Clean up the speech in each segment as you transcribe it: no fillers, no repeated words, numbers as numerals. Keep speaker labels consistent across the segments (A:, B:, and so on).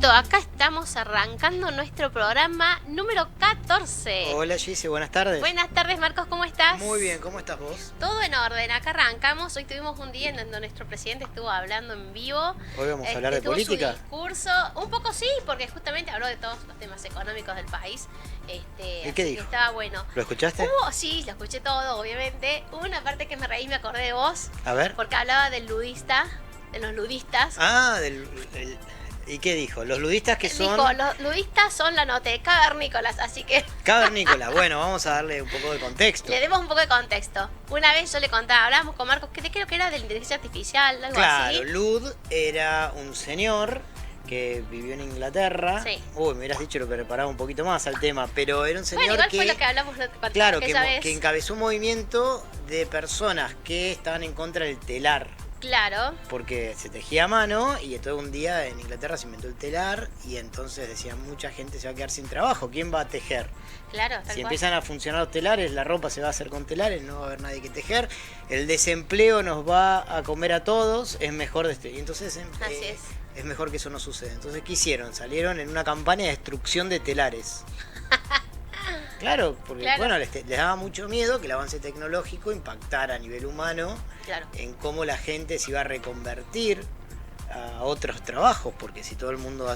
A: Marquito, acá estamos arrancando nuestro programa número 14.
B: Hola Gise, buenas tardes.
A: Buenas tardes, Marcos, ¿cómo estás?
B: Muy bien, ¿cómo estás vos?
A: Todo en orden, acá arrancamos. Hoy tuvimos un día en donde nuestro presidente estuvo hablando en vivo.
B: Hoy vamos a hablar de
A: tuvo
B: política.
A: Su discurso, un poco sí, porque justamente habló de todos los temas económicos del país.
B: ¿Y qué dijo?
A: Estaba bueno.
B: ¿Lo escuchaste?
A: Sí, lo escuché todo, obviamente. Hubo una parte que me reí, me acordé de vos.
B: A ver.
A: Porque hablaba del ludista, de los ludistas.
B: Ah, ¿y qué dijo? Los ludistas que son...
A: Dijo, los ludistas son la nota de cavernícolas, así que...
B: Cavernícola. Bueno, vamos a darle un poco de contexto.
A: Le demos un poco de contexto. Una vez yo le contaba, hablábamos con Marcos, que creo que era de la inteligencia artificial, algo así.
B: Claro, Lud era un señor que vivió en Inglaterra.
A: Sí.
B: Uy, me hubieras dicho lo que reparaba un poquito más al tema, pero era un señor
A: Bueno, igual
B: que...
A: fue lo que hablamos
B: Claro,
A: aquella vez.
B: que encabezó un movimiento de personas que estaban en contra del telar.
A: Claro.
B: Porque se tejía a mano y todo un día en Inglaterra se inventó el telar y entonces decían mucha gente se va a quedar sin trabajo. ¿Quién va a tejer?
A: Claro, tal
B: Si
A: cual.
B: empiezan a funcionar los telares, la ropa se va a hacer con telares, no va a haber nadie que tejer. El desempleo nos va a comer a todos, es mejor y entonces
A: Así
B: es mejor que eso no suceda. Entonces, ¿qué hicieron? Salieron en una campaña de destrucción de telares. Claro, porque
A: Claro.
B: bueno, les daba mucho miedo que el avance tecnológico impactara a nivel humano
A: Claro.
B: en cómo la gente se iba a reconvertir a otros trabajos, porque si todo el mundo,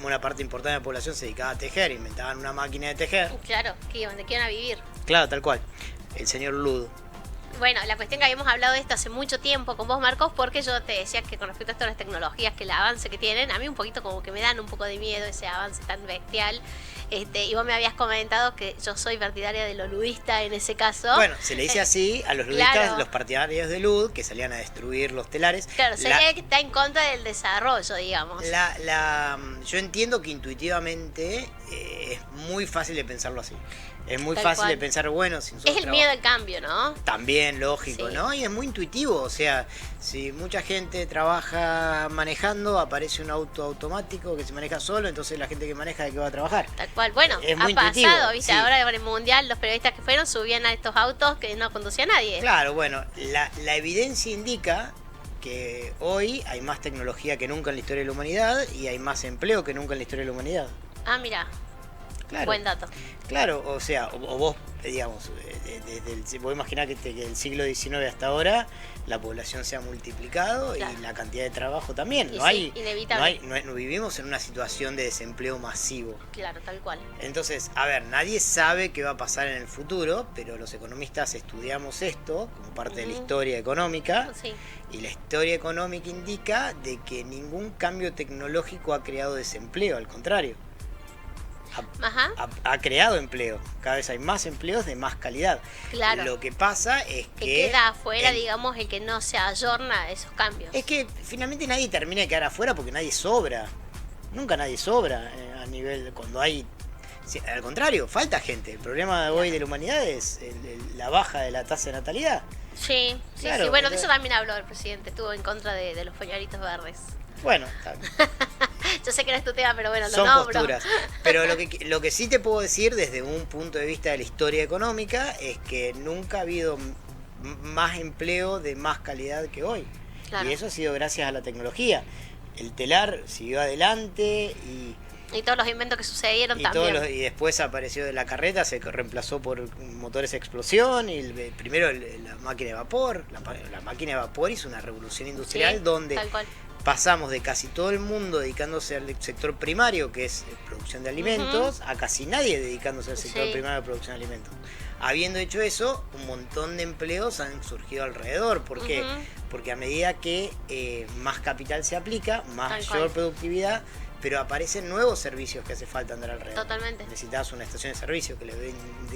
B: una parte importante de la población se dedicaba a tejer, inventaban una máquina de tejer.
A: Claro, ¿de qué iban a vivir?
B: Claro, tal cual. El señor Lud.
A: Bueno, la cuestión que habíamos hablado de esto hace mucho tiempo con vos, Marcos, porque yo te decía que con respecto a esto de las tecnologías, que el avance que tienen, a mí un poquito como que me dan un poco de miedo ese avance tan bestial. Y vos me habías comentado que yo soy partidaria de lo ludista en ese caso.
B: Bueno, se le dice así a los ludistas,
A: Claro.
B: los partidarios de Lud, que salían a destruir los telares.
A: Claro, sería que está en contra del desarrollo, digamos.
B: Yo entiendo que intuitivamente es muy fácil de pensarlo así. Es muy
A: Tal
B: fácil
A: cual.
B: de pensar, bueno, si nosotros
A: Es el miedo al cambio, ¿no?
B: también lógico,
A: Sí.
B: ¿no? Y es muy intuitivo, o sea, si mucha gente trabaja manejando, aparece un auto automático que se maneja solo, entonces la gente que maneja, ¿de qué va a trabajar?
A: Tal cual. Bueno,
B: Es
A: ha
B: muy intuitivo,
A: pasado, ¿viste?
B: sí.
A: Ahora en el Mundial los periodistas que fueron subían a estos autos que no conducía nadie.
B: Claro, bueno, la evidencia indica que hoy hay más tecnología que nunca en la historia de la humanidad y hay más empleo que nunca en la historia de la humanidad.
A: Ah, mira,
B: Claro.
A: buen dato.
B: Claro, o sea, o vos, digamos, vos imaginás que del siglo XIX hasta ahora la población se ha multiplicado
A: Claro.
B: y la cantidad de trabajo también.
A: Y
B: No
A: sí,
B: hay,
A: inevitable.
B: no vivimos en una situación de desempleo masivo.
A: Claro, tal cual.
B: Entonces, a ver, nadie sabe qué va a pasar en el futuro, pero los economistas estudiamos esto como parte de la
A: Ujú.
B: historia económica.
A: Sí.
B: Y la historia económica indica de que ningún cambio tecnológico ha creado desempleo, al contrario.
A: Ajá.
B: Ha creado empleo. Cada vez hay más empleos de más calidad.
A: Claro.
B: Lo que pasa es
A: Que
B: que...
A: queda afuera,
B: en-
A: digamos, el que no se ayorna a esos cambios.
B: Es que finalmente nadie termina de quedar afuera porque nadie sobra. Nunca nadie sobra a nivel... Cuando hay... al contrario, falta gente. El problema de hoy de la humanidad es la baja de la tasa de natalidad.
A: Sí, sí,
B: Claro,
A: sí. Bueno, de
B: entonces-
A: eso también habló el presidente. Estuvo en contra de los pañuelitos verdes.
B: Bueno, está bien.
A: Yo sé que no es tu tema, pero bueno, lo
B: Son
A: nombro.
B: posturas. Pero lo que sí te puedo decir desde un punto de vista de la historia económica es que nunca ha habido más empleo de más calidad que hoy.
A: Claro.
B: Y eso ha sido gracias a la tecnología. El telar siguió adelante
A: Y todos los inventos que sucedieron
B: y,
A: también.
B: y después apareció de la carreta, se reemplazó por motores a explosión, y primero la máquina de vapor. La máquina de vapor hizo una revolución industrial
A: Sí,
B: donde
A: tal cual.
B: pasamos de casi todo el mundo dedicándose al sector primario, que es producción de alimentos, a casi nadie dedicándose al sector
A: Sí.
B: primario de producción de alimentos. Habiendo hecho eso, un montón de empleos han surgido alrededor. ¿Por qué?
A: Ujú.
B: Porque a medida que más capital se aplica,
A: Tal
B: mayor
A: cual.
B: productividad, pero aparecen nuevos servicios que hace falta andar alrededor.
A: Totalmente.
B: Necesitas una estación de servicio que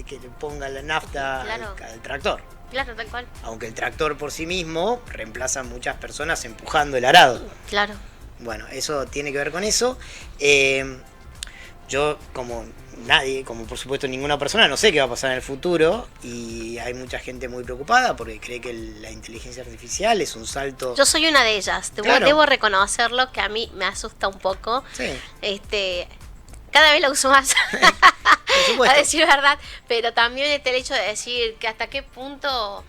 B: que le ponga la nafta
A: Claro.
B: al tractor.
A: Claro, tal cual.
B: Aunque el tractor por sí mismo reemplaza a muchas personas empujando el arado.
A: Claro.
B: Bueno, eso tiene que ver con eso. Yo, como nadie, como por supuesto ninguna persona, no sé qué va a pasar en el futuro. Y hay mucha gente muy preocupada porque cree que la inteligencia artificial es un salto...
A: Yo soy una de ellas.
B: Claro.
A: Debo reconocerlo, que a mí me asusta un poco.
B: Sí,
A: Cada vez lo uso más.
B: por
A: A
B: supuesto.
A: decir verdad, pero también el hecho de decir que hasta qué punto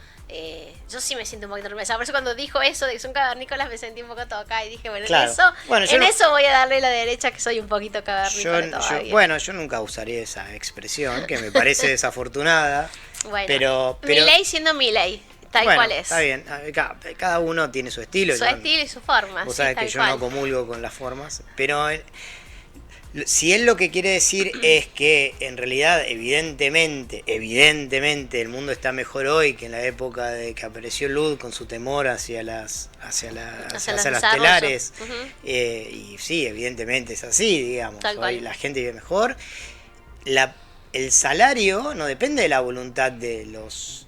A: yo sí me siento un poquito orgullosa. Por eso cuando dijo eso de que son cavernícolas me sentí un poco tocada y dije, bueno,
B: Claro.
A: en eso voy a darle la derecha que soy un poquito cavernícola todavía.
B: Bueno, yo nunca usaría esa expresión, que me parece desafortunada.
A: Bueno,
B: pero
A: mi ley siendo mi ley, tal
B: bueno,
A: cual es.
B: Está bien, cada uno tiene su estilo.
A: Su estilo y su forma.
B: Vos
A: sí,
B: sabés
A: tal
B: que yo
A: cual.
B: no comulgo con las formas, pero si él lo que quiere decir es que en realidad evidentemente el mundo está mejor hoy que en la época de que apareció Lud con su temor hacia las telares. Y sí, evidentemente es así, digamos.
A: Tal
B: Hoy
A: cual.
B: la gente vive mejor. El salario no depende de la voluntad de los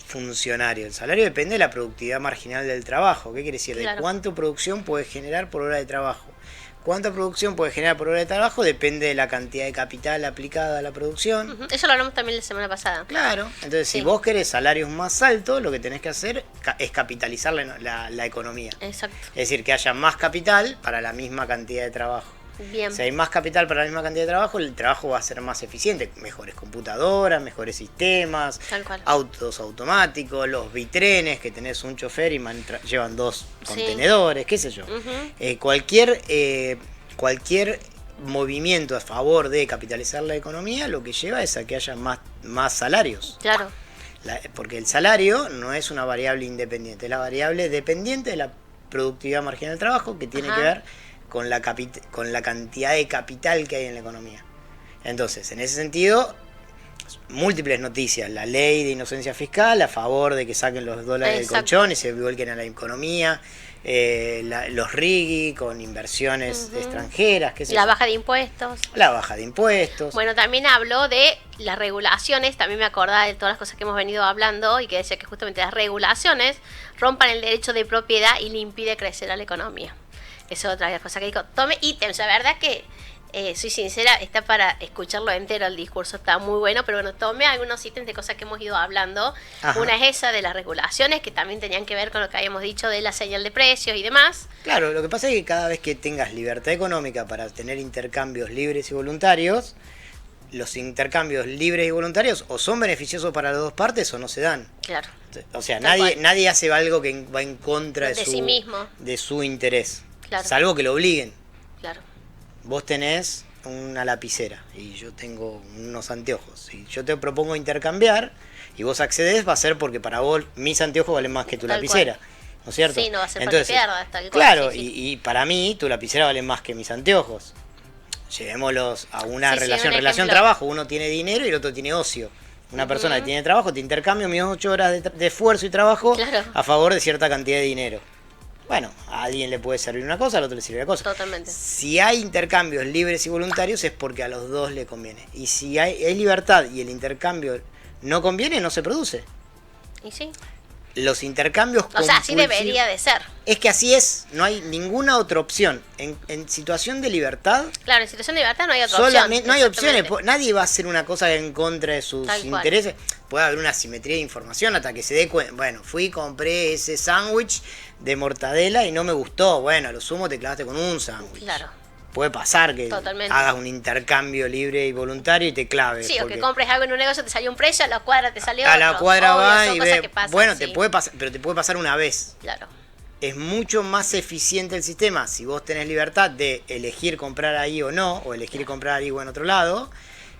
B: funcionarios. El salario depende de la productividad marginal del trabajo. ¿Qué quiere decir?
A: Claro.
B: De cuánto producción puede generar por hora de trabajo. Cuánta producción puede generar por hora de trabajo depende de la cantidad de capital aplicada a la producción.
A: Eso lo hablamos también la semana pasada.
B: Claro, entonces
A: Sí.
B: si vos querés salarios más altos, lo que tenés que hacer es capitalizar la economía.
A: Exacto.
B: Es decir, que haya más capital para la misma cantidad de trabajo.
A: Bien.
B: Si hay más capital para la misma cantidad de trabajo, el trabajo va a ser más eficiente. Mejores computadoras, mejores sistemas,
A: Tal cual.
B: autos automáticos, los bitrenes que tenés un chofer y llevan 2
A: Sí.
B: contenedores, qué sé yo.
A: Ujú.
B: Cualquier movimiento a favor de capitalizar la economía lo que lleva es a que haya más salarios.
A: Claro.
B: Porque el salario no es una variable independiente, es la variable dependiente de la productividad marginal del trabajo que tiene
A: Ajá.
B: que ver con la cantidad de capital que hay en la economía. Entonces, en ese sentido, múltiples noticias. La ley de inocencia fiscal a favor de que saquen los dólares del
A: Exacto.
B: colchón y se vuelquen a la economía. Los RIGI con inversiones extranjeras. ¿Qué sé
A: La
B: yo?
A: baja de impuestos.
B: La baja de impuestos.
A: Bueno, también habló de las regulaciones, también me acordaba de todas las cosas que hemos venido hablando y que decía que justamente las regulaciones rompan el derecho de propiedad y le impide crecer a la economía. Esa es otra de las cosas que dijo. Tome ítems, la verdad que, soy sincera, está para escucharlo entero, el discurso está muy bueno, pero bueno, tomé algunos ítems de cosas que hemos ido hablando.
B: Ajá.
A: Una es esa de las regulaciones, que también tenían que ver con lo que habíamos dicho de la señal de precios y demás.
B: Claro, lo que pasa es que cada vez que tengas libertad económica para tener intercambios libres y voluntarios, los intercambios libres y voluntarios o son beneficiosos para las dos partes o no se dan.
A: Claro.
B: O sea,
A: Tal cual.
B: nadie hace algo que va en contra
A: De sí mismo.
B: de su interés.
A: Claro.
B: Salvo que lo obliguen.
A: Claro.
B: Vos tenés una lapicera y yo tengo unos anteojos. Si yo te propongo intercambiar y vos accedes, va a ser porque para vos mis anteojos valen más que tu
A: Tal
B: lapicera. ¿No es cierto?
A: Sí, no va a ser para que pierdas, tal cual,
B: claro,
A: sí, sí.
B: Y para mí tu lapicera vale más que mis anteojos. Llevémoslos a una
A: Sí, sí,
B: relación
A: un ejemplo.
B: trabajo. Uno tiene dinero y el otro tiene ocio. Una persona que tiene trabajo, te intercambio mis 8 horas de esfuerzo y trabajo
A: Claro.
B: a favor de cierta cantidad de dinero. Bueno, a alguien le puede servir una cosa, al otro le sirve otra cosa.
A: Totalmente.
B: Si hay intercambios libres y voluntarios es porque a los dos le conviene. Y si hay libertad y el intercambio no conviene, no se produce.
A: ¿Y sí?
B: Los intercambios
A: O sea, así
B: compulsivos-
A: debería de ser.
B: Es que así es, no hay ninguna otra opción. En situación de libertad,
A: Claro, en situación de libertad no hay otra
B: solamente,
A: opción.
B: no hay opciones.
A: Exactamente.
B: Nadie va a hacer una cosa en contra de sus
A: Tal cual.
B: intereses. Puede haber una simetría de información hasta que se dé cuenta. Bueno, fui y compré ese sándwich de mortadela y no me gustó. Bueno, a lo sumo te clavaste con un sándwich.
A: Claro.
B: Puede pasar que
A: Totalmente.
B: hagas un intercambio libre y voluntario y te claves.
A: Sí, o
B: porque
A: que compres algo en un negocio, te salió un precio, a la cuadra te salió
B: a
A: otro.
B: la cuadra
A: Obvio,
B: va
A: son
B: y
A: cosas
B: ve.
A: que pasan,
B: Bueno,
A: sí.
B: te puede pasar, pero te puede pasar una vez.
A: Claro.
B: Es mucho más eficiente el sistema si vos tenés libertad de elegir comprar ahí o no, o elegir comprar ahí o en otro lado,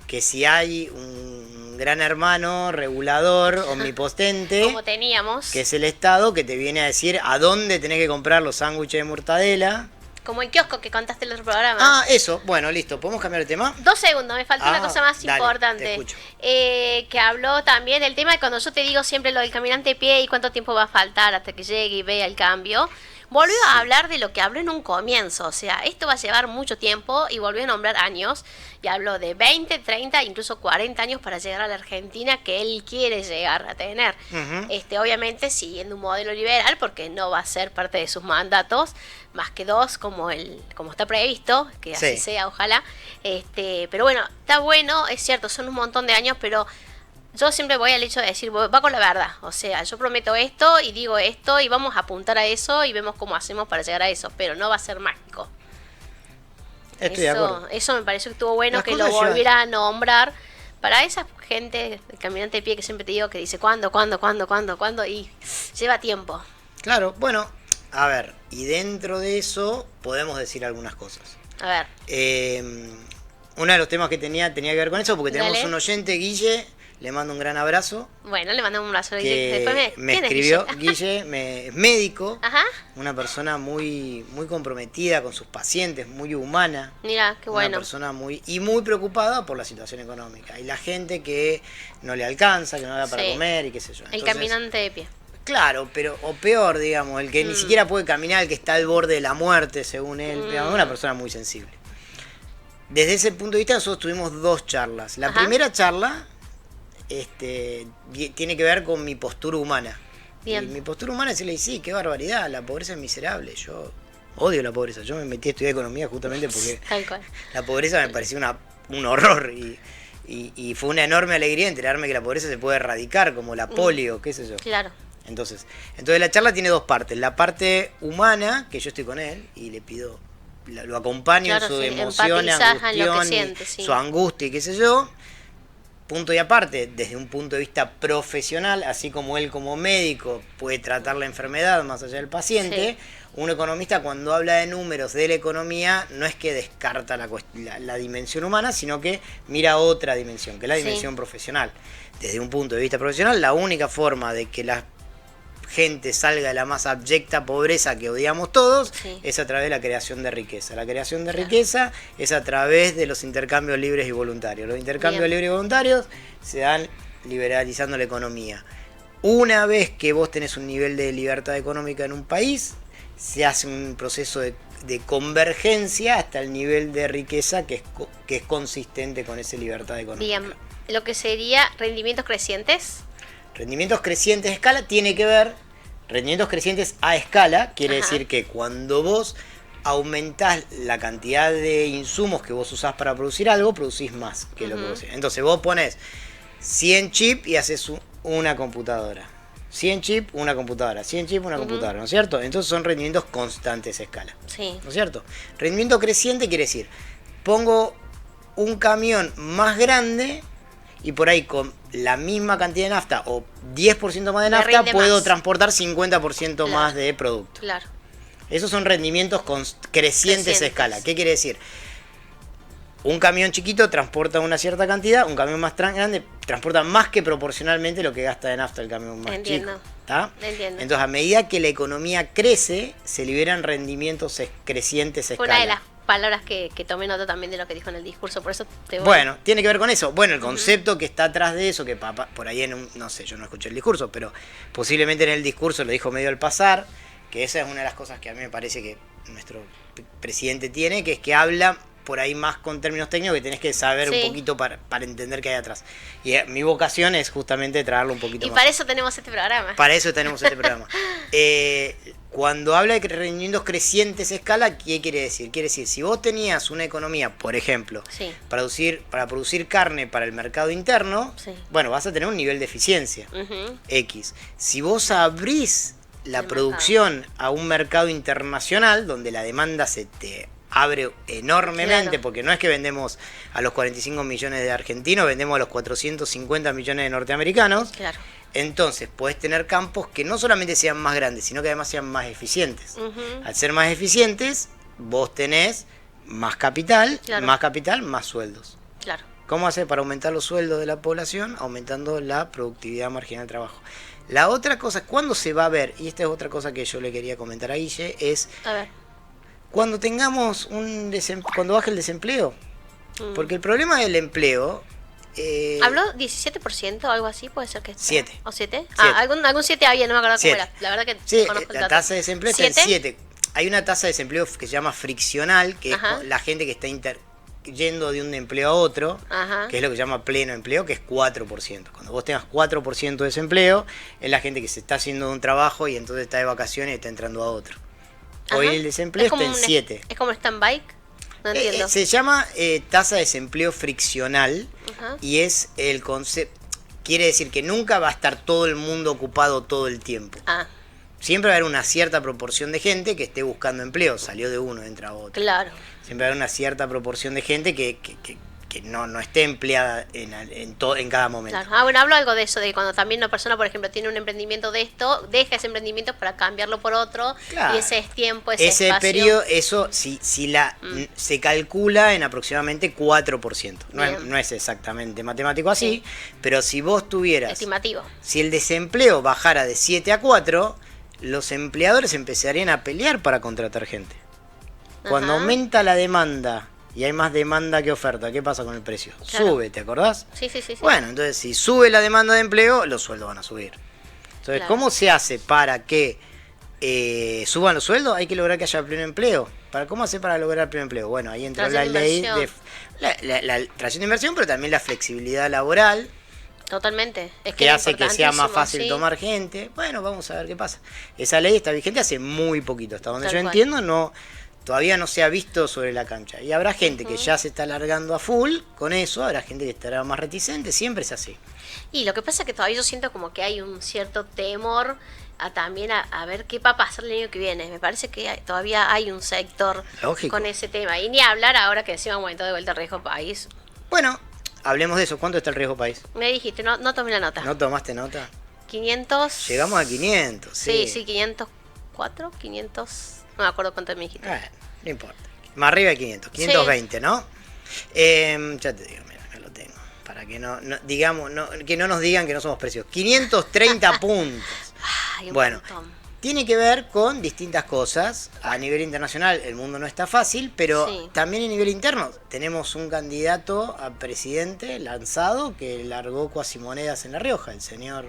B: que si hay un gran hermano regulador omnipotente,
A: Como teníamos.
B: que es el Estado, que te viene a decir a dónde tenés que comprar los sándwiches de mortadela.
A: Como el kiosco que contaste en el otro programa.
B: Ah, eso, bueno, listo, ¿podemos cambiar de tema?
A: 2 segundos, me falta una
B: Ah,
A: cosa más
B: dale, te
A: importante.
B: escucho.
A: Que habló también el tema de cuando yo te digo siempre lo del caminante de pie y cuánto tiempo va a faltar hasta que llegue y vea el cambio. Volvió a hablar de lo que habló en un comienzo, o sea, esto va a llevar mucho tiempo y volvió a nombrar años y habló de 20, 30, incluso 40 años para llegar a la Argentina que él quiere llegar a tener.
B: Ujú.
A: Obviamente siguiendo un modelo liberal porque no va a ser parte de sus mandatos, más que 2 como está previsto, que así
B: Sí.
A: sea, ojalá. Pero bueno, está bueno, es cierto, son un montón de años, pero yo siempre voy al hecho de decir, va con la verdad. O sea, yo prometo esto y digo esto y vamos a apuntar a eso y vemos cómo hacemos para llegar a eso, pero no va a ser mágico.
B: Estoy de acuerdo.
A: Eso me pareció que estuvo bueno
B: Las
A: que lo
B: cosas llevan-
A: volviera a nombrar para esa gente, el caminante de pie que siempre te digo que dice cuándo, y lleva tiempo.
B: Claro, bueno, a ver, y dentro de eso podemos decir algunas cosas.
A: A ver.
B: Uno de los temas que tenía que ver con eso, porque tenemos
A: Dale.
B: un oyente, Guille, le mando un gran abrazo.
A: Bueno, le mandamos un abrazo.
B: Que
A: Después
B: me
A: ¿quién es
B: escribió,
A: Guille?
B: Guille, es médico,
A: Ajá.
B: una persona muy comprometida con sus pacientes, muy humana.
A: Mira, qué bueno.
B: Una persona muy preocupada por la situación económica. Y la gente que no le alcanza, que no le da para
A: Sí.
B: comer y qué sé yo.
A: El
B: Entonces,
A: caminante de pie.
B: claro, pero, o peor, digamos, el que ni siquiera puede caminar, el que está al borde de la muerte, según él, digamos, una persona muy sensible. Desde ese punto de vista nosotros tuvimos 2 charlas. La
A: Ajá.
B: primera charla tiene que ver con mi postura humana.
A: Bien.
B: Y mi postura humana es decirle, sí, qué barbaridad, la pobreza es miserable. Yo odio la pobreza. Yo me metí a estudiar economía justamente porque
A: Tal cual.
B: la pobreza me parecía un horror. Y fue una enorme alegría enterarme que la pobreza se puede erradicar, como la polio, qué sé yo.
A: Claro.
B: Entonces la charla tiene 2 partes. La parte humana, que yo estoy con él y le pido, lo acompaño
A: Claro,
B: en su
A: sí,
B: emoción,
A: empatizás en lo que
B: angustión,
A: siente, sí.
B: su angustia y qué sé yo. Punto y aparte, desde un punto de vista profesional, así como él como médico puede tratar la enfermedad más allá del paciente, un economista cuando habla de números de la economía no es que descarta la dimensión humana, sino que mira otra dimensión, que es la dimensión profesional. Desde un punto de vista profesional, la única forma de que la gente salga de la más abyecta pobreza que odiamos todos es a través de la creación de riqueza. La creación de riqueza es a través de los intercambios libres y voluntarios. Los intercambios libres y voluntarios se dan liberalizando la economía. Una vez que vos tenés un nivel de libertad económica en un país, se hace un proceso de convergencia hasta el nivel de riqueza que es consistente con esa libertad económica.
A: Bien, lo que sería rendimientos crecientes.
B: Rendimientos crecientes a escala tiene que ver, rendimientos crecientes a escala quiere decir que cuando vos aumentás la cantidad de insumos que vos usás para producir algo, producís más que lo que vos. Entonces vos ponés 100 chips y haces una computadora. 100 chips, una computadora. 100 chips, una computadora, ¿no es cierto? Entonces son rendimientos constantes a escala.
A: Sí.
B: ¿No es cierto? Rendimiento creciente quiere decir, pongo un camión más grande y por ahí con la misma cantidad de nafta o 10% más de nafta puedo transportar 50% más de producto.
A: Claro.
B: Esos son rendimientos crecientes a escala. ¿Qué quiere decir? Un camión chiquito transporta una cierta cantidad, un camión más grande transporta más que proporcionalmente lo que gasta de nafta el camión más chico.
A: Entiendo.
B: Entonces, a medida que la economía crece, se liberan rendimientos crecientes a escala.
A: Una de las palabras que tomé nota también de lo que dijo en el discurso, por eso te voy.
B: Bueno, tiene que ver con eso. Bueno, el concepto que está atrás de eso, que por ahí no sé, yo no escuché el discurso, pero posiblemente en el discurso lo dijo medio al pasar, que esa es una de las cosas que a mí me parece que nuestro presidente tiene, que es que habla por ahí más con términos técnicos que tenés que saber un poquito para entender qué hay atrás. Y mi vocación es justamente traerlo un poquito más.
A: Y para eso tenemos este programa.
B: Para eso tenemos este programa. Cuando habla de rendimientos crecientes a escala, ¿qué quiere decir? Quiere decir, si vos tenías una economía, por ejemplo, para producir carne para el mercado interno, bueno, vas a tener un nivel de eficiencia X. Si vos abrís la producción a un mercado internacional, donde la demanda se te abre enormemente, porque no es que vendemos a los 45 millones de argentinos, vendemos a los 450 millones de norteamericanos.
A: Claro.
B: Entonces podés tener campos que no solamente sean más grandes, sino que además sean más eficientes. Al ser más eficientes, vos tenés más capital, más sueldos.
A: Claro.
B: ¿Cómo hacer para aumentar los sueldos de la población? Aumentando la productividad marginal de trabajo. La otra cosa, ¿cuándo se va a ver? Y esta es otra cosa que yo le quería comentar a Guille, es cuando tengamos cuando baje el desempleo. Porque el problema del empleo...
A: ¿Habló 17% o algo así? ¿Puede ser que
B: 7.
A: ¿O 7? Algún 7 había, no me acuerdo cómo era. La verdad que
B: sí,
A: conozco el
B: la
A: dato.
B: tasa de desempleo está en 7. Hay una tasa de desempleo que se llama friccional, que es la gente que está yendo de un empleo a otro, que es lo que se llama pleno empleo, que es 4%. Cuando vos tengas 4% de desempleo, es la gente que se está haciendo de un trabajo y entonces está de vacaciones y está entrando a otro. Hoy el desempleo está en 7.
A: ¿Es como stand-by? No entiendo.
B: Se llama tasa de desempleo friccional y es el concepto. Quiere decir que nunca va a estar todo el mundo ocupado todo el tiempo. Siempre va a haber una cierta proporción de gente que esté buscando empleo. Salió de uno, entra a otro.
A: Claro.
B: Siempre va a haber una cierta proporción de gente que no esté empleada en cada momento.
A: Claro. Bueno, hablo algo de eso, de cuando también una persona, por ejemplo, tiene un emprendimiento de esto, deja ese emprendimiento para cambiarlo por otro,
B: Claro.
A: y ese es tiempo, ese
B: Ese
A: espacio.
B: periodo, eso se calcula en aproximadamente 4%. No es exactamente matemático así, pero si vos tuvieras...
A: Estimativo.
B: Si el desempleo bajara de 7 a 4, los empleadores empezarían a pelear para contratar gente. Cuando
A: Ajá.
B: aumenta la demanda y hay más demanda que oferta, ¿qué pasa con el precio?
A: Claro.
B: Sube, ¿te acordás?
A: Sí.
B: Bueno, entonces si sube la demanda de empleo, los sueldos van a subir. Entonces,
A: Claro.
B: ¿cómo se hace para que suban los sueldos? Hay que lograr que haya pleno empleo. ¿Cómo hacer para lograr pleno empleo? Bueno, ahí entró la
A: Tracción de
B: ley
A: inversión.
B: de la tracción de inversión, pero también la flexibilidad laboral,
A: Totalmente. Es
B: que
A: es
B: hace que sea más
A: importantísimo,
B: fácil
A: sí.
B: tomar gente. Bueno, vamos a ver qué pasa. Esa ley está vigente hace muy poquito, hasta donde
A: Tal
B: yo
A: cual.
B: entiendo, todavía no se ha visto sobre la cancha. Y habrá gente que ya se está largando a full con eso, habrá gente que estará más reticente, siempre es así.
A: Y lo que pasa es que todavía yo siento como que hay un cierto temor también a ver qué va a pasar el año que viene. Me parece que todavía hay un sector
B: Lógico.
A: con ese tema. Y ni hablar ahora que decimos aumentó de vuelta el riesgo país.
B: Bueno, hablemos de eso. ¿Cuánto está el riesgo país?
A: Me dijiste, no tomé la nota.
B: ¿No tomaste nota?
A: 500.
B: Llegamos a 500,
A: Sí,
B: sí.
A: 504, 500. No me acuerdo cuánto me dijiste.
B: Bueno, no importa. Más arriba de 500, 520, ¿no? Ya te digo, mira, acá lo tengo. Para que que no nos digan que no somos precios. 530 puntos.
A: Ay, un
B: Bueno,
A: montón.
B: tiene que ver con distintas cosas. A nivel internacional el mundo no está fácil, pero
A: Sí.
B: también a nivel interno tenemos un candidato a presidente lanzado que largó cuasimonedas en La Rioja, el señor,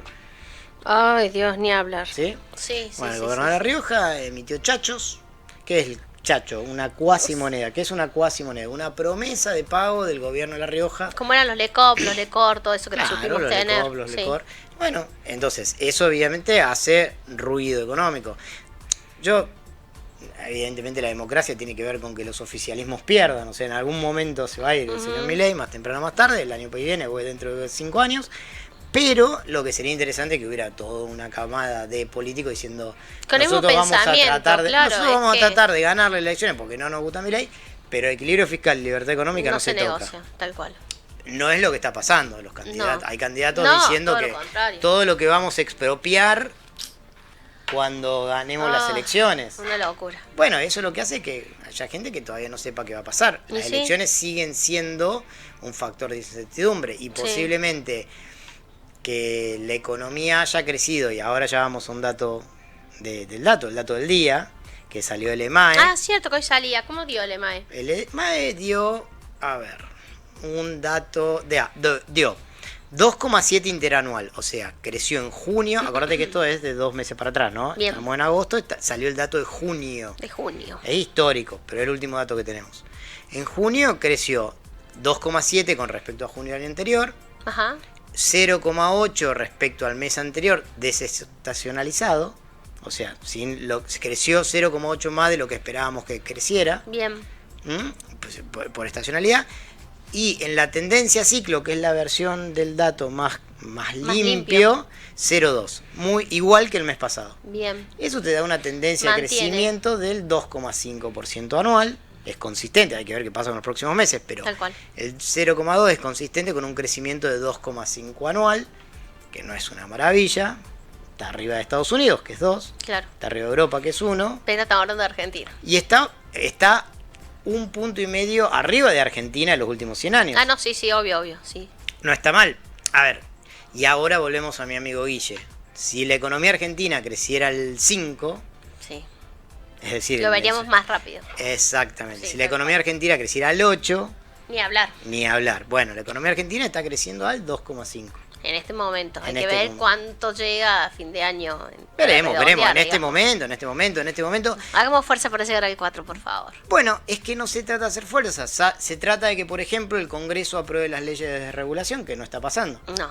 A: Ay, Dios, ni hablar.
B: ¿sí?
A: Sí.
B: Bueno, el gobernador de La Rioja emitió chachos. ¿Qué es el chacho? Una cuasimoneda. ¿Qué es una cuasimoneda? Una promesa de pago del gobierno de La Rioja.
A: Como eran los Lecor, todo eso que
B: Claro,
A: supimos
B: los
A: tener.
B: Lecor, los
A: Sí.
B: Lecor. Bueno, entonces, eso obviamente hace ruido económico. Evidentemente la democracia tiene que ver con que los oficialismos pierdan. O sea, en algún momento se va a ir el señor Milei, más temprano o más tarde, el año que viene o dentro de 5 años. Pero lo que sería interesante es que hubiera toda una camada de políticos diciendo
A: Con el mismo pensamiento, claro,
B: nosotros
A: es
B: vamos
A: que-
B: a tratar de ganar las elecciones porque no nos gusta Milei, pero equilibrio fiscal y libertad económica no se toca.
A: negocia, tal cual.
B: No es lo que está pasando los candidatos.
A: No.
B: Hay candidatos
A: No,
B: diciendo
A: todo lo
B: que
A: contrario.
B: todo lo que vamos a expropiar cuando ganemos las elecciones.
A: Una locura.
B: Bueno, eso es lo que hace que haya gente que todavía no sepa qué va a pasar.
A: Y
B: Las
A: sí.
B: elecciones siguen siendo un factor de incertidumbre y posiblemente que la economía haya crecido, y ahora ya vamos a un dato el dato del día, que salió el EMAE.
A: Ah, cierto que hoy salía. ¿Cómo dio el EMAE?
B: El EMAE dio, un dato, dio 2,7 interanual, o sea, creció en junio, acordate que esto es de 2 meses para atrás, ¿no?
A: Bien.
B: Estamos en agosto, salió el dato de junio.
A: De junio.
B: Es histórico, pero es el último dato que tenemos. En junio creció 2,7 con respecto a junio del año anterior,
A: Ajá.
B: 0,8 respecto al mes anterior desestacionalizado, o sea, creció 0,8 más de lo que esperábamos que creciera.
A: Bien.
B: Pues, por estacionalidad. Y en la tendencia ciclo, que es la versión del dato más limpio, 0,2. Muy igual que el mes pasado.
A: Bien.
B: Eso te da una tendencia de
A: Mantiene.
B: crecimiento del 2,5% anual. Es consistente, hay que ver qué pasa en los próximos meses, pero
A: Tal cual.
B: el 0,2 es consistente con un crecimiento de 2,5 anual, que no es una maravilla. Está arriba de Estados Unidos, que es 2.
A: Claro.
B: Está arriba de Europa, que es 1.
A: Pero estamos hablando de Argentina.
B: Y está 1,5 puntos arriba de Argentina en los últimos 100 años.
A: Ah, no, sí, obvio, sí.
B: No está mal. A ver, y ahora volvemos a mi amigo Guille. Si la economía argentina creciera al 5,
A: Sí.
B: es decir...
A: Lo veríamos más rápido.
B: Exactamente.
A: Sí,
B: Si la
A: tal
B: economía argentina creciera al 8,
A: Ni hablar.
B: ni hablar. Bueno, la economía argentina está creciendo al 2,5.
A: En este momento. Hay
B: En
A: que
B: este
A: ver
B: momento.
A: cuánto llega a fin de año.
B: Veremos.
A: Para
B: En
A: redondear,
B: este
A: digamos.
B: momento.
A: Hagamos fuerza para llegar al 4, por favor.
B: Bueno, es que no se trata de hacer fuerza. Se trata de que, por ejemplo, el Congreso apruebe las leyes de regulación, que no está pasando.
A: No.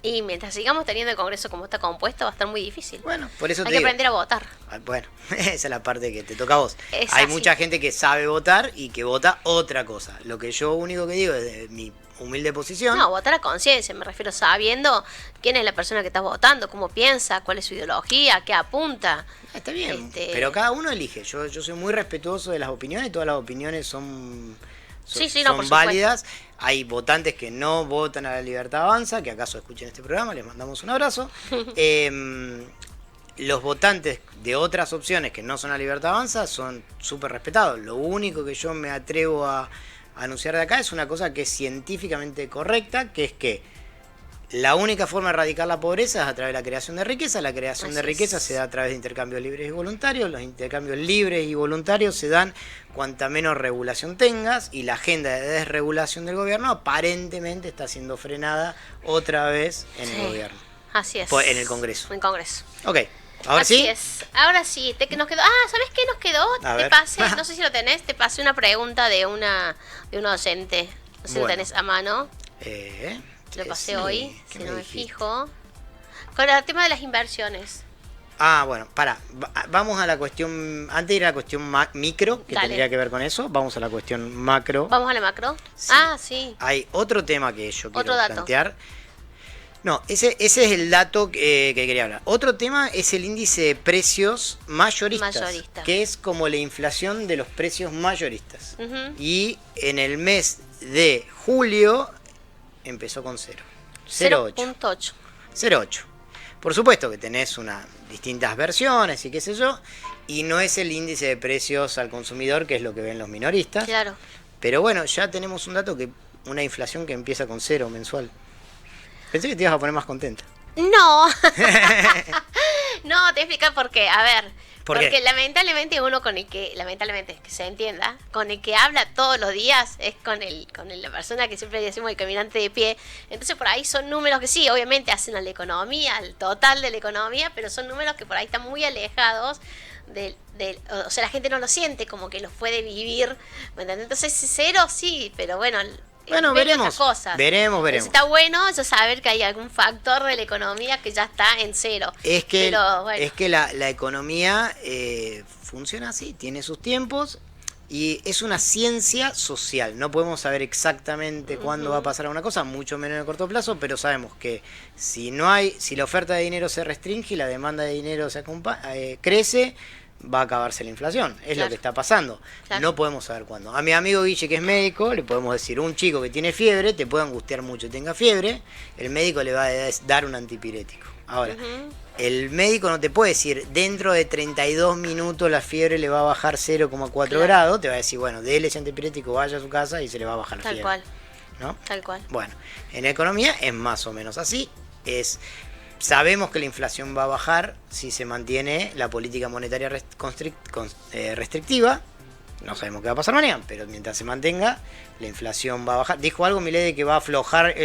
A: Y mientras sigamos teniendo el Congreso como está compuesto, va a estar muy difícil.
B: Bueno, por eso
A: Hay
B: te
A: que
B: digo.
A: aprender a votar.
B: Bueno, esa es la parte que te toca a vos.
A: Es
B: Hay
A: así.
B: mucha gente que sabe votar y que vota otra cosa. Lo que yo único que digo desde mi humilde posición.
A: No, votar a conciencia, me refiero sabiendo quién es la persona que está votando, cómo piensa, cuál es su ideología, a qué apunta.
B: Está bien,
A: Este-
B: pero cada uno elige. Yo soy muy respetuoso de las opiniones, todas las opiniones son
A: Sí, sí, no, por
B: son
A: supuesto.
B: válidas. Hay votantes que no votan a la Libertad Avanza, que acaso escuchen este programa, les mandamos un abrazo. Los votantes de otras opciones que no son la Libertad Avanza son súper respetados. Lo único que yo me atrevo a anunciar de acá es una cosa que es científicamente correcta, que es que la única forma de erradicar la pobreza es a través de la creación de riqueza. La creación de riqueza se da a través de intercambios libres y voluntarios. Los intercambios libres y voluntarios se dan cuanta menos regulación tengas, y la agenda de desregulación del gobierno aparentemente está siendo frenada otra vez en el gobierno.
A: Así es.
B: En el Congreso.
A: En el Congreso.
B: Ok, ahora
A: Así
B: sí.
A: es. Ahora sí, nos quedó. ¿Sabes qué nos quedó?
B: A
A: Te
B: ver.
A: pasé, no sé si lo tenés, te pasé una pregunta de un oyente. No sé si lo
B: Bueno.
A: tenés a mano. Lo pasé hoy, si no me fijo. Con el tema de las inversiones.
B: Bueno, vamos a la cuestión, antes de ir a la cuestión micro, que
A: Dale.
B: tendría que ver con eso, vamos a la cuestión macro.
A: ¿Vamos a la macro?
B: Sí.
A: Sí.
B: Hay otro tema que yo quiero
A: Otro dato.
B: plantear. No, ese es el dato que quería hablar. Otro tema es el índice de precios mayoristas,
A: Mayorista.
B: que es como la inflación de los precios mayoristas.
A: Ujú.
B: Y en el mes de julio empezó con 0,8.
A: 0.8.
B: 0,8. Por supuesto que tenés distintas versiones y qué sé yo, y no es el índice de precios al consumidor, que es lo que ven los minoristas.
A: Claro.
B: Pero bueno, ya tenemos un dato una inflación que empieza con 0 mensual. Pensé que te ibas a poner más contenta.
A: No. No, te voy a explicar por qué. A ver.
B: ¿Por
A: Porque
B: qué?
A: lamentablemente uno lamentablemente, que se entienda, con el que habla todos los días es con la persona que siempre decimos el caminante de pie. Entonces por ahí son números que sí, obviamente hacen a la economía, al total de la economía, pero son números que por ahí están muy alejados o sea, la gente no lo siente como que los puede vivir, ¿me entiendes? Entonces 0 sí, pero bueno,
B: Bueno,
A: ven
B: veremos.
A: otras cosas.
B: Veremos.
A: Entonces, está bueno eso, saber que hay algún factor de la economía que ya está en 0.
B: Es que,
A: Pero, bueno.
B: es que la economía funciona así, tiene sus tiempos y es una ciencia social. No podemos saber exactamente cuándo va a pasar alguna cosa, mucho menos en el corto plazo, pero sabemos que si la oferta de dinero se restringe y la demanda de dinero crece, va a acabarse la inflación. Es
A: Claro.
B: lo que está pasando.
A: Claro.
B: No podemos saber cuándo. A mi amigo Guille, que es médico, le podemos decir, un chico que tiene fiebre, te puede angustiar mucho y tenga fiebre, el médico le va a dar un antipirético. Ahora, el médico no te puede decir, dentro de 32 minutos la fiebre le va a bajar 0,4
A: Claro.
B: grados, te va a decir, bueno, déle ese antipirético, vaya a su casa y se le va a bajar la
A: Tal
B: fiebre.
A: cual,
B: ¿No?
A: tal cual.
B: Bueno, en economía es más o menos así. Sabemos que la inflación va a bajar si se mantiene la política monetaria restrictiva. No sabemos qué va a pasar mañana, pero mientras se mantenga, la inflación va a bajar. Dijo algo Milei de que va a aflojar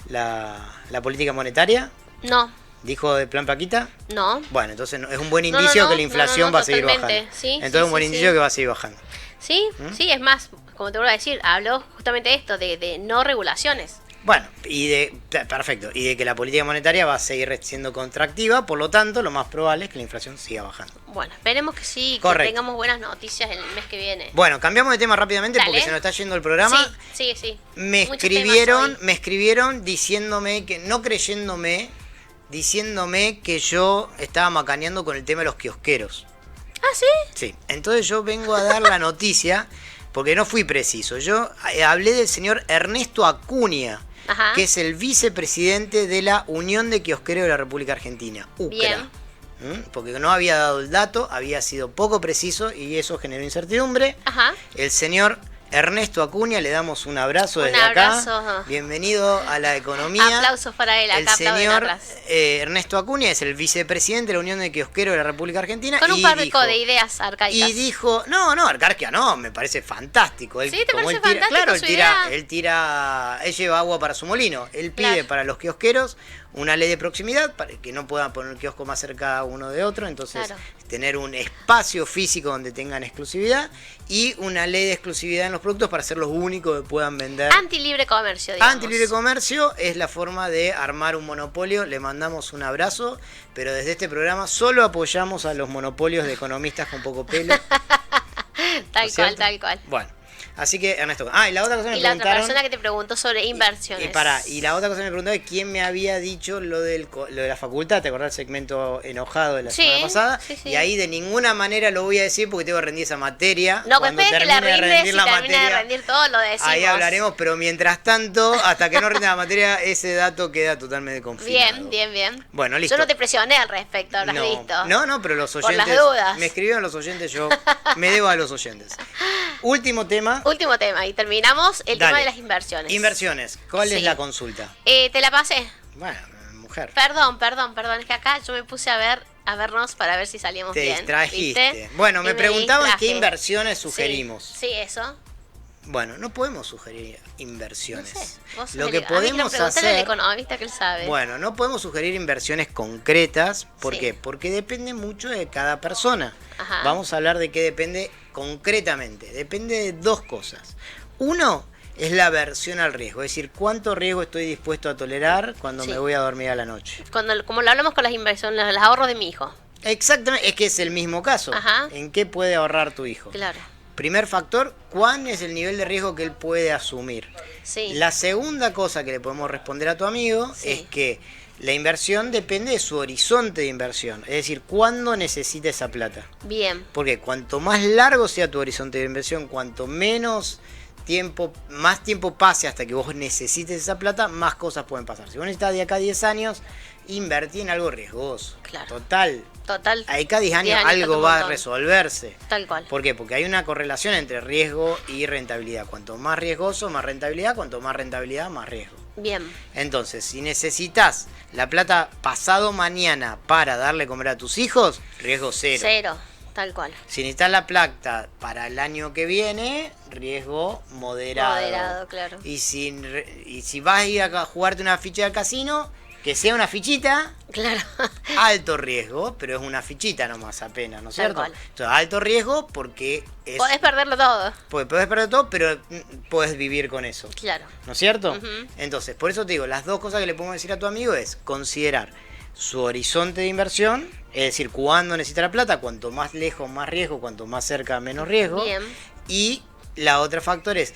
B: la política monetaria.
A: No,
B: Dijo de plan Paquita.
A: no.
B: Bueno, entonces es un buen
A: No,
B: indicio
A: no,
B: que la inflación
A: no,
B: va a seguir bajando.
A: totalmente. Sí,
B: Entonces
A: sí,
B: es un buen
A: sí,
B: indicio
A: sí.
B: que va a seguir bajando.
A: Sí, sí, es más, como te vuelvo a decir, habló justamente de esto, de no regulaciones.
B: Bueno, perfecto, y de que la política monetaria va a seguir siendo contractiva, por lo tanto, lo más probable es que la inflación siga bajando.
A: Bueno, esperemos que sí,
B: Correcto.
A: que tengamos buenas noticias el mes que viene.
B: Bueno, cambiamos de tema rápidamente
A: Dale.
B: porque se nos está yendo el programa.
A: Sí, sí.
B: Me
A: Muchos temas hoy.
B: escribieron diciéndome que, no creyéndome, diciéndome que yo estaba macaneando con el tema de los kiosqueros.
A: Ah, ¿sí?
B: Sí, entonces yo vengo a dar la noticia porque no fui preciso. Yo hablé del señor Ernesto Acuña,
A: Ajá.
B: que es el vicepresidente de la Unión de Kiosqueros de la República Argentina, UCRA.
A: Bien.
B: Porque no había dado el dato, había sido poco preciso y eso generó incertidumbre.
A: Ajá.
B: El señor Ernesto Acuña, le damos un abrazo
A: Un
B: desde
A: abrazo.
B: acá. Bienvenido a la economía.
A: Aplausos para él,
B: El
A: acá aplauden
B: señor
A: atrás.
B: Ernesto Acuña es el vicepresidente de la Unión de Kiosqueros de la República Argentina.
A: Con un
B: y
A: par
B: dijo,
A: de ideas arcaicas.
B: y dijo, no, Arcarquia no, me parece fantástico. Él,
A: ¿Sí? ¿Te
B: como
A: parece
B: él tira,
A: fantástico
B: claro,
A: su idea?
B: él lleva agua para su molino. Él pide
A: Claro.
B: para los kiosqueros una ley de proximidad para que no puedan poner el kiosco más cerca uno de otro, entonces
A: Claro.
B: tener un espacio físico donde tengan exclusividad y una ley de exclusividad en los productos para ser los únicos que puedan vender.
A: Anti-libre comercio, digamos.
B: Anti-libre comercio es la forma de armar un monopolio. Le mandamos un abrazo, pero desde este programa solo apoyamos a los monopolios de economistas con poco pelo. ¿No
A: Tal
B: es
A: cual,
B: cierto?
A: tal cual.
B: Bueno, Así que, Ernesto. Y la otra cosa me
A: Y la otra
B: preguntaron.
A: persona que te preguntó sobre inversiones.
B: Y la otra cosa que me preguntó es quién me había dicho lo de la facultad. ¿Te acordás del segmento enojado de la semana pasada?
A: Sí.
B: Y ahí de ninguna manera lo voy a decir porque tengo que rendir esa materia.
A: No, pues espera que la rindes y termina
B: materia,
A: de rendir todo, lo decimos.
B: ahí hablaremos, pero mientras tanto, hasta que no rinda la materia, ese dato queda totalmente confinado.
A: Bien.
B: Bueno, listo.
A: Yo no te presioné al respecto, habrás visto.
B: No, pero los oyentes.
A: Por las dudas.
B: Me escribieron los oyentes, yo me debo a los oyentes. Último tema.
A: Último tema, y terminamos el tema de las inversiones.
B: Inversiones, ¿cuál es la consulta?
A: Te la pasé.
B: Bueno, mujer.
A: Perdón, es que acá yo me puse a vernos para ver si salíamos
B: Te
A: bien.
B: distrajiste.
A: ¿Viste?
B: Bueno, me preguntaban
A: distraje.
B: qué inversiones sugerimos.
A: Sí, eso.
B: Bueno, no podemos sugerir inversiones.
A: No sé. Vos
B: Lo
A: me
B: que podemos
A: preguntale al
B: hacer.
A: economista que él sabe.
B: Bueno, no podemos sugerir inversiones concretas. ¿Por
A: Sí.
B: qué? Porque depende mucho de cada persona.
A: Ajá.
B: Vamos a hablar de qué depende concretamente. Depende de dos cosas. Uno es la aversión al riesgo, es decir, cuánto riesgo estoy dispuesto a tolerar cuando
A: Sí.
B: me voy a dormir a la noche.
A: Como lo hablamos con las inversiones, los ahorros de mi hijo.
B: Exactamente, es que es el mismo caso.
A: Ajá.
B: ¿En qué puede ahorrar tu hijo?
A: Claro.
B: Primer factor, ¿cuál es el nivel de riesgo que él puede asumir?
A: Sí.
B: La segunda cosa que le podemos responder a tu amigo
A: Sí.
B: es que la inversión depende de su horizonte de inversión, es decir, cuándo necesita esa plata.
A: Bien.
B: Porque cuanto más largo sea tu horizonte de inversión, cuanto más tiempo pase hasta que vos necesites esa plata, más cosas pueden pasar. Si vos necesitas de acá a 10 años, invertí en algo riesgoso.
A: Claro.
B: Total.
A: Total.
B: De acá a 10 años
A: falta
B: algo
A: un
B: va a
A: montón.
B: resolverse.
A: Tal cual.
B: ¿Por qué? Porque hay una correlación entre riesgo y rentabilidad. Cuanto más riesgoso, más rentabilidad. Cuanto más rentabilidad, más riesgo.
A: Bien.
B: Entonces, si necesitas la plata pasado mañana para darle comer a tus hijos, riesgo cero.
A: Cero. Tal cual.
B: Si necesitas la plata para el año que viene, riesgo moderado.
A: Moderado, claro.
B: Y si vas a ir a jugarte una ficha del casino, que sea una fichita,
A: Claro.
B: alto riesgo, pero es una fichita nomás apenas, ¿no es
A: Tal
B: cierto?
A: cual.
B: Entonces, alto riesgo porque es...
A: Podés perderlo todo.
B: Podés perder todo, pero podés vivir con eso.
A: Claro.
B: ¿No es cierto?
A: Ujú.
B: Entonces, por eso te digo, las dos cosas que le podemos decir a tu amigo es considerar su horizonte de inversión, es decir, cuándo necesita la plata, cuanto más lejos más riesgo, cuanto más cerca menos riesgo.
A: Bien.
B: Y la otra factor es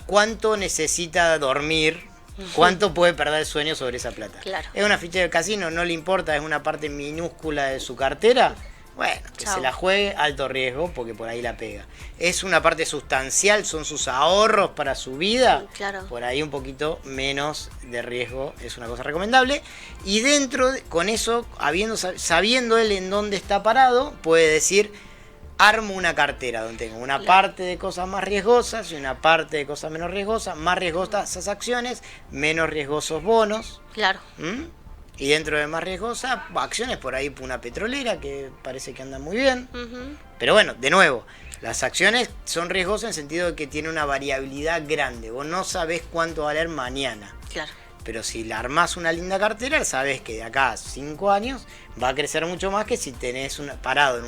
B: cuánto necesita dormir, cuánto puede perder el sueño sobre esa plata.
A: Claro.
B: Es una ficha de casino, no le importa, es una parte minúscula de su cartera. Bueno, que
A: Chau.
B: se la juegue, alto riesgo, porque por ahí la pega. Es una parte sustancial, son sus ahorros para su vida.
A: Claro.
B: Por ahí un poquito menos de riesgo, es una cosa recomendable. Y con eso, sabiendo él en dónde está parado, puede decir, armo una cartera donde tengo una parte de cosas más riesgosas y una parte de cosas menos riesgosas, más riesgosas esas acciones, menos riesgosos bonos.
A: Claro.
B: ¿Mm? Y dentro de más riesgosas, acciones por ahí, una petrolera que parece que anda muy bien.
A: Ujú.
B: Pero bueno, de nuevo, las acciones son riesgosas en el sentido de que tiene una variabilidad grande. Vos no sabés cuánto va a valer mañana.
A: Claro.
B: Pero si le armás una linda cartera, sabés que de acá a 5 años va a crecer mucho más que si tenés parado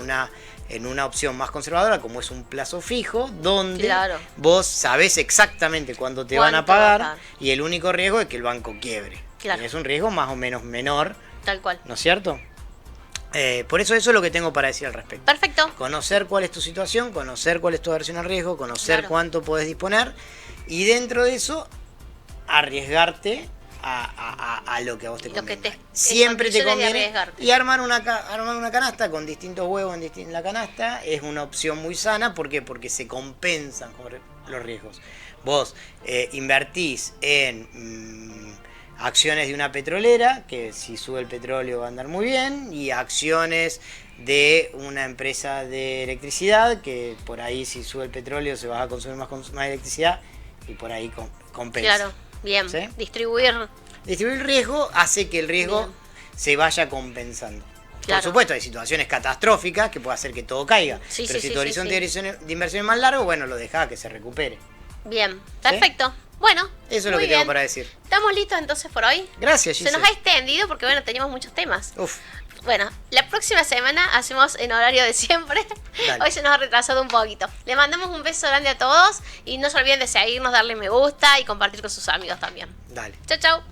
B: en una opción más conservadora, como es un plazo fijo, donde
A: Claro.
B: vos sabés exactamente cuánto te van a
A: Cuánto va a
B: pagar
A: pagar.
B: y el único riesgo es que el banco quiebre.
A: Claro.
B: Es un riesgo más o menos menor,
A: Tal cual.
B: ¿no es cierto? Por eso es lo que tengo para decir al respecto.
A: Perfecto.
B: Conocer cuál es tu situación, conocer cuál es tu aversión al riesgo, conocer
A: Claro.
B: cuánto podés disponer y dentro de eso arriesgarte a lo que a vos te
A: Lo que
B: convenga.
A: te-
B: Siempre te
A: en condiciones de
B: conviene.
A: arriesgarte.
B: Y armar una canasta con distintos huevos en la canasta es una opción muy sana. ¿Por qué? Porque se compensan los riesgos. Vos invertís en acciones de una petrolera, que si sube el petróleo va a andar muy bien, y acciones de una empresa de electricidad, que por ahí si sube el petróleo se va a consumir más electricidad y por ahí compensa.
A: Claro. Bien.
B: ¿Sí?
A: Distribuir.
B: Distribuir el riesgo hace que el riesgo
A: Bien.
B: se vaya compensando.
A: Claro.
B: Por supuesto, hay situaciones catastróficas que puede hacer que todo caiga.
A: Sí,
B: pero
A: sí,
B: si
A: sí,
B: tu
A: sí,
B: horizonte
A: sí.
B: de inversión es más largo, bueno, lo dejá que se recupere.
A: Bien. Perfecto. Bueno.
B: Eso es lo
A: muy
B: que tengo
A: bien.
B: para decir.
A: ¿Estamos listos entonces por hoy?
B: Gracias,
A: Se
B: Giselle.
A: nos ha extendido porque, bueno, teníamos muchos temas.
B: Uf,
A: Bueno, la próxima semana hacemos en horario de siempre.
B: Dale.
A: Hoy se nos ha retrasado un poquito. Le mandamos un beso grande a todos y no se olviden de seguirnos, darle me gusta y compartir con sus amigos también.
B: dale.
A: Chau, chau.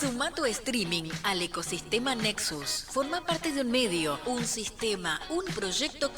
C: Suma tu streaming al ecosistema Nexus. Forma parte de un medio, un sistema, un proyecto